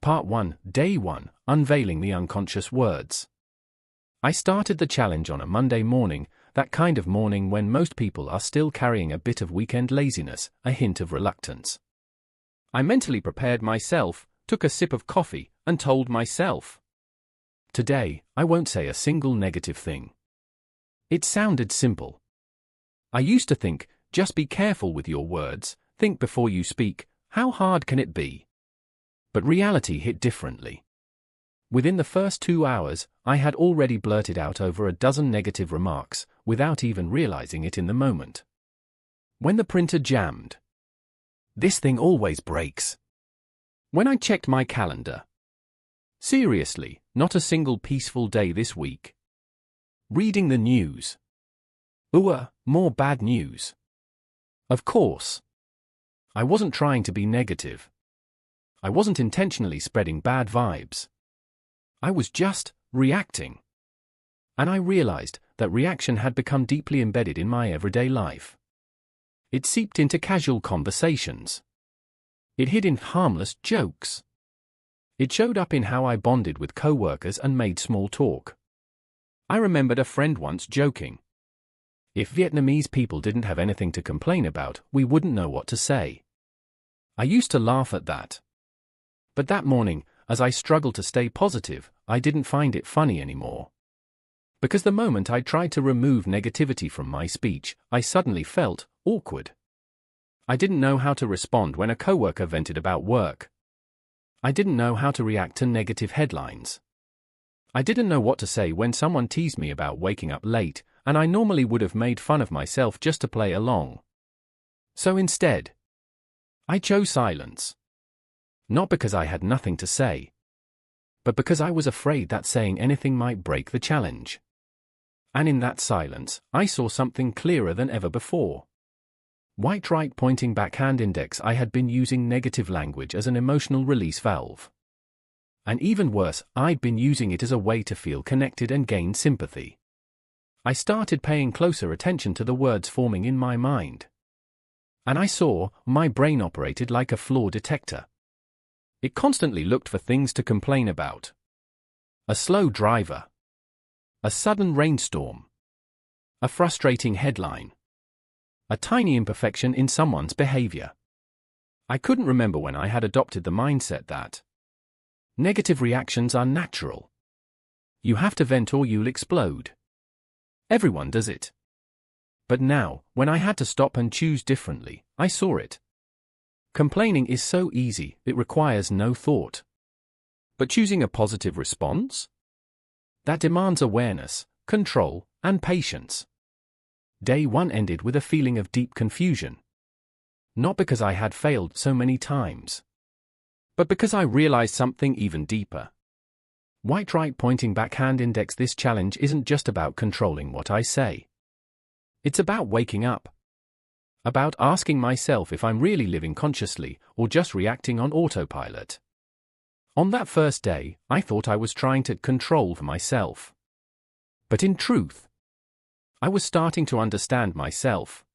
Part 1, Day 1, Unveiling the Unconscious Words. I started the challenge on a Monday morning, that kind of morning when most people are still carrying a bit of weekend laziness, a hint of reluctance. I mentally prepared myself, took a sip of coffee, and told myself, today, I won't say a single negative thing. It sounded simple. I used to think, just be careful with your words, think before you speak, how hard can it be? But reality hit differently. Within the first 2 hours, I had already blurted out over a dozen negative remarks, without even realizing it in the moment. When the printer jammed. This thing always breaks. When I checked my calendar. Seriously, not a single peaceful day this week. Reading the news. More bad news. Of course. I wasn't trying to be negative. I wasn't intentionally spreading bad vibes. I was just reacting. And I realized that reaction had become deeply embedded in my everyday life. It seeped into casual conversations. It hid in harmless jokes. It showed up in how I bonded with coworkers and made small talk. I remembered a friend once joking, if Vietnamese people didn't have anything to complain about, we wouldn't know what to say. I used to laugh at that. But that morning, as I struggled to stay positive, I didn't find it funny anymore. Because the moment I tried to remove negativity from my speech, I suddenly felt awkward. I didn't know how to respond when a coworker vented about work. I didn't know how to react to negative headlines. I didn't know what to say when someone teased me about waking up late, and I normally would have made fun of myself just to play along. So instead, I chose silence. Not because I had nothing to say, but because I was afraid that saying anything might break the challenge. And in that silence, I saw something clearer than ever before. White right pointing backhand index. I had been using negative language as an emotional release valve. And even worse, I'd been using it as a way to feel connected and gain sympathy. I started paying closer attention to the words forming in my mind. And I saw, my brain operated like a flaw detector. It constantly looked for things to complain about. A slow driver. A sudden rainstorm. A frustrating headline. A tiny imperfection in someone's behavior. I couldn't remember when I had adopted the mindset that negative reactions are natural. You have to vent or you'll explode. Everyone does it. But now, when I had to stop and choose differently, I saw it. Complaining is so easy, it requires no thought. But choosing a positive response? That demands awareness, control, and patience. Day 1 ended with a feeling of deep confusion. Not because I had failed so many times, but because I realized something even deeper. White right pointing backhand index. This challenge isn't just about controlling what I say. It's about waking up. About asking myself if I'm really living consciously or just reacting on autopilot. On that first day, I thought I was trying to control for myself. But in truth, I was starting to understand myself.